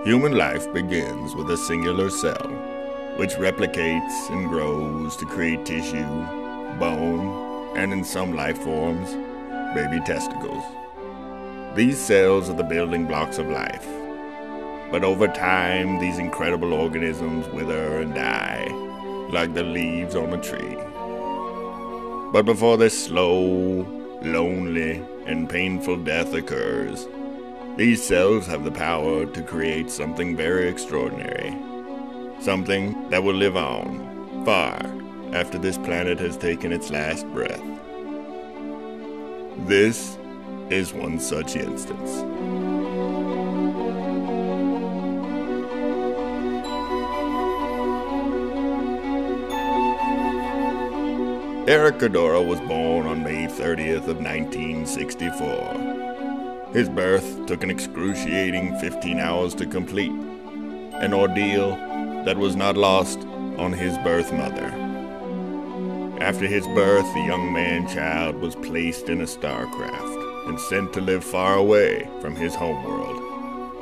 Human life begins with a singular cell, which replicates and grows to create tissue, bone, and in some life forms, baby testicles. These cells are the building blocks of life. But over time, these incredible organisms wither and die, like the leaves on a tree. But before this slow, lonely, and painful death occurs, these cells have the power to create something very extraordinary. Something that will live on, far after this planet has taken its last breath. This is one such instance. Eric Cadora was born on May 30th of 1964. His birth took an excruciating 15 hours to complete, an ordeal that was not lost on his birth mother. After his birth, the young man-child was placed in a starcraft and sent to live far away from his homeworld,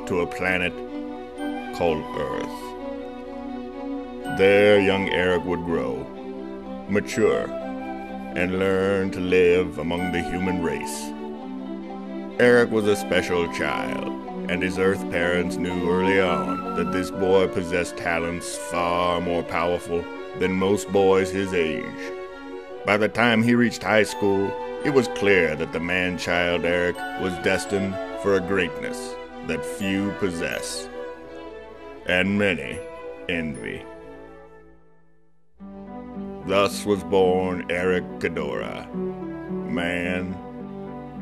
to a planet called Earth. There, young Eric would grow, mature, and learn to live among the human race. Eric was a special child, and his Earth parents knew early on that this boy possessed talents far more powerful than most boys his age. By the time he reached high school, it was clear that the man-child Eric was destined for a greatness that few possess, and many envy. Thus was born Eric Cadora, man,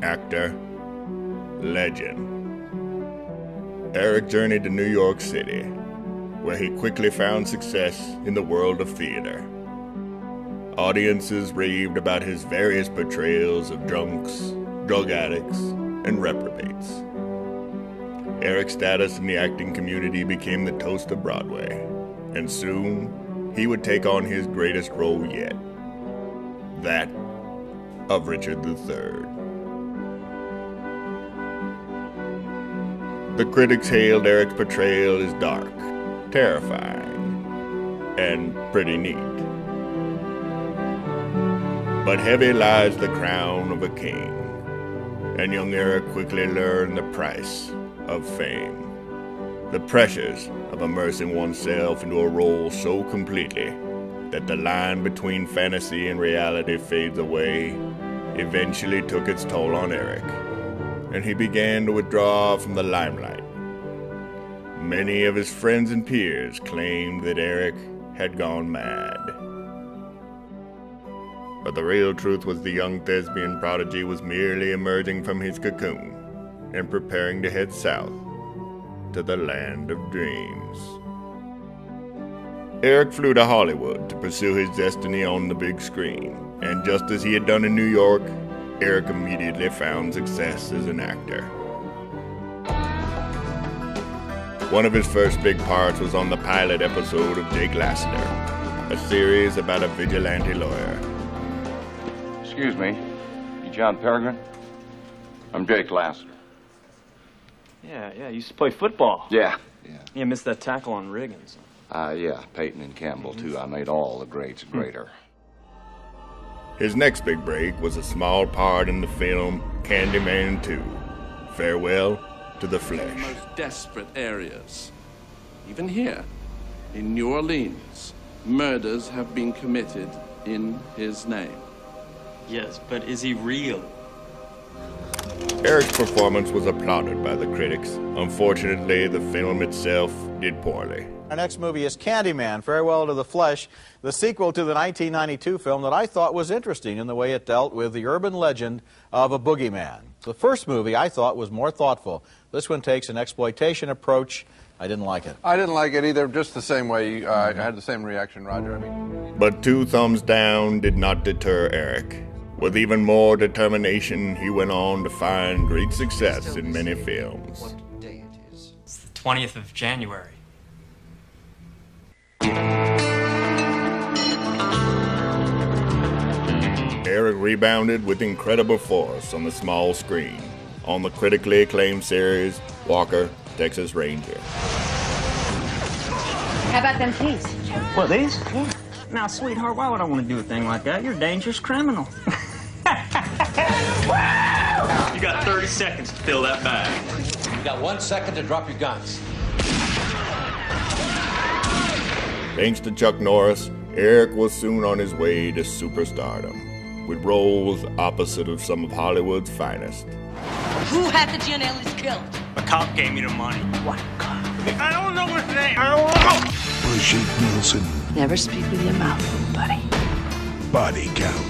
actor, legend. Eric journeyed to New York City, where he quickly found success in the world of theater. Audiences raved about his various portrayals of drunks, drug addicts, and reprobates. Eric's status in the acting community became the toast of Broadway, and soon he would take on his greatest role yet, that of Richard III. The critics hailed Eric's portrayal as dark, terrifying, and pretty neat. But heavy lies the crown of a king, and young Eric quickly learned the price of fame, the pressures of immersing oneself into a role so completely that the line between fantasy and reality fades away, eventually took its toll on Eric, and he began to withdraw from the limelight. Many of his friends and peers claimed that Eric had gone mad. But the real truth was the young thespian prodigy was merely emerging from his cocoon and preparing to head south to the land of dreams. Eric flew to Hollywood to pursue his destiny on the big screen, and just as he had done in New York, Eric immediately found success as an actor. One of his first big parts was on the pilot episode of Jake Lassiter, a series about a vigilante lawyer. Excuse me, you John Peregrine? I'm Jake Lassiter. Yeah, you used to play football. Yeah. You missed that tackle on Riggins. Yeah, Peyton and Campbell, too. I made all the greats greater. His next big break was a small part in the film Candyman 2, Farewell to the Flesh. The most desperate areas. Even here, in New Orleans, murders have been committed in his name. Yes, but is he real? Eric's performance was applauded by the critics. Unfortunately, the film itself did poorly. Our next movie is Candyman, Farewell to the Flesh, the sequel to the 1992 film that I thought was interesting in the way it dealt with the urban legend of a boogeyman. The first movie I thought was more thoughtful. This one takes an exploitation approach. I didn't like it. I didn't like it either, just the same way. I had the same reaction, Roger. But 2 thumbs down did not deter Eric. With even more determination, he went on to find great success in many films. It's the 20th of January. Eric rebounded with incredible force on the small screen on the critically acclaimed series Walker, Texas Ranger. How about them keys? What, these? Yeah. Now, sweetheart, why would I want to do a thing like that? You're a dangerous criminal. You got 30 seconds to fill that bag. You got 1 second to drop your guns. Thanks to Chuck Norris, Eric was soon on his way to superstardom, with roles opposite of some of Hollywood's finest. Who had the Gianellis killed? A cop gave me the money. What cop? I don't know his name. I don't know. Brigitte Nielsen. Never speak with your mouth, buddy. Body Count.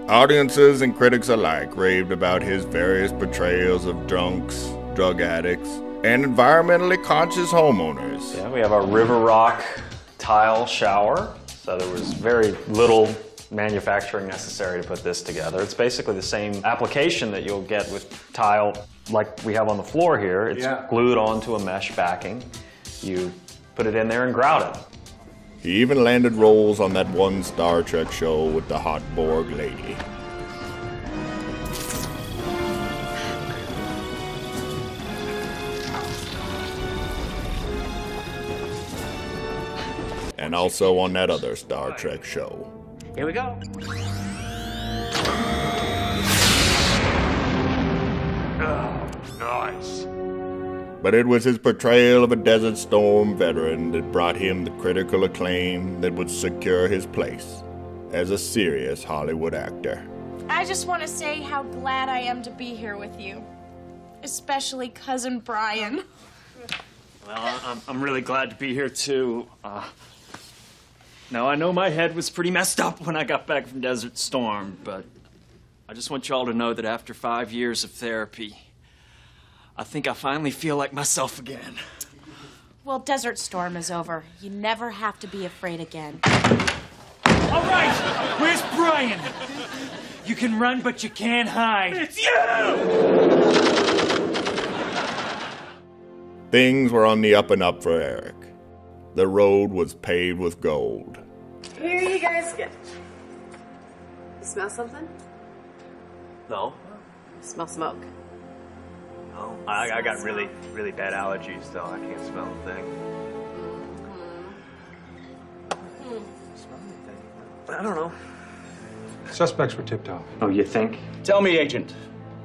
Audiences and critics alike raved about his various portrayals of drunks, drug addicts, and environmentally conscious homeowners. Yeah, we have our River Rock tile shower. So there was very little manufacturing necessary to put this together. It's basically the same application that you'll get with tile like we have on the floor here. It's glued onto a mesh backing. You put it in there and grout it. He even landed roles on that one Star Trek show with the hot Borg lady. And also on that other Star Trek show. Here we go. Oh, nice. But it was his portrayal of a Desert Storm veteran that brought him the critical acclaim that would secure his place as a serious Hollywood actor. I just want to say how glad I am to be here with you. Especially Cousin Brian. Well, I'm really glad to be here, too. Now, I know my head was pretty messed up when I got back from Desert Storm, but I just want y'all to know that after 5 years of therapy, I think I finally feel like myself again. Well, Desert Storm is over. You never have to be afraid again. All right, where's Brian? You can run, but you can't hide. It's you! Things were on the up and up for Eric. The road was paved with gold. Here you guys go. You smell something? No. Smell smoke. No. I got really, really bad allergies, though. I can't smell a thing. I don't know. Suspects were tipped off. Oh, you think? Tell me, Agent,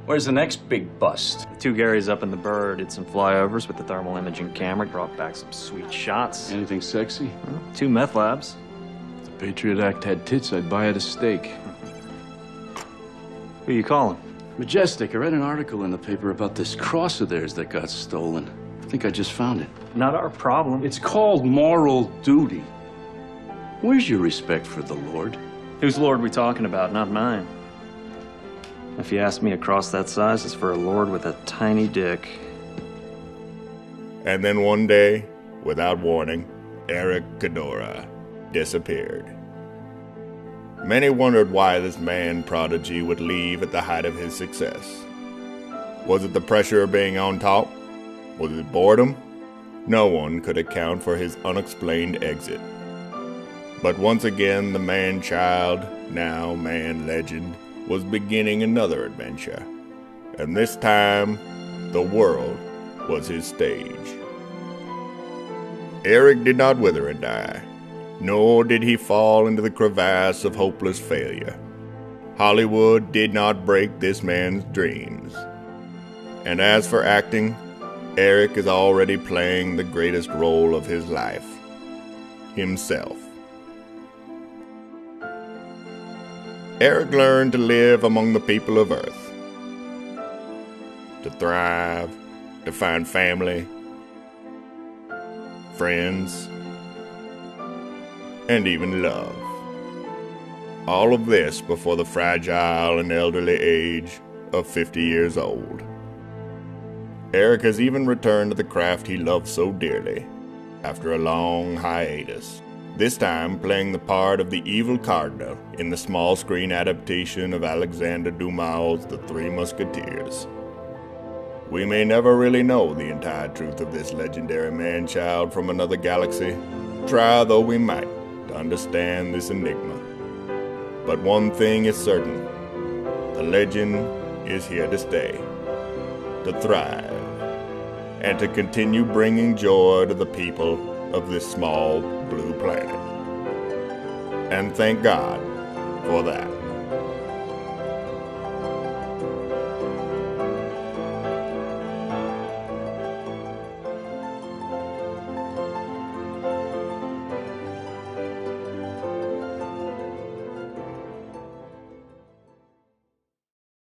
where's the next big bust? The two Garys up in the Bird did some flyovers with the thermal imaging camera, brought back some sweet shots. Anything sexy? Well, 2 meth labs. If the Patriot Act had tits, I'd buy it a steak. Who you calling? Majestic. I read an article in the paper about this cross of theirs that got stolen. I think I just found it. Not our problem. It's called moral duty. Where's your respect for the Lord? Whose Lord we talking about? Not mine. If you ask me, a cross that size is for a lord with a tiny dick. And then one day, without warning, Eric Cadora disappeared. Many wondered why this man prodigy would leave at the height of his success. Was it the pressure of being on top? Was it boredom? No one could account for his unexplained exit. But once again, the man-child, now man-legend, was beginning another adventure. And this time, the world was his stage. Eric did not wither and die, nor did he fall into the crevasse of hopeless failure. Hollywood did not break this man's dreams. And as for acting, Eric is already playing the greatest role of his life, himself. Eric learned to live among the people of Earth, to thrive, to find family, friends, and even love. All of this before the fragile and elderly age of 50 years old. Eric has even returned to the craft he loved so dearly after a long hiatus. This time playing the part of the evil cardinal in the small screen adaptation of Alexander Dumas' The Three Musketeers. We may never really know the entire truth of this legendary man-child from another galaxy, try though we might to understand this enigma. But one thing is certain, the legend is here to stay, to thrive, and to continue bringing joy to the people of this small blue planet. And thank God for that.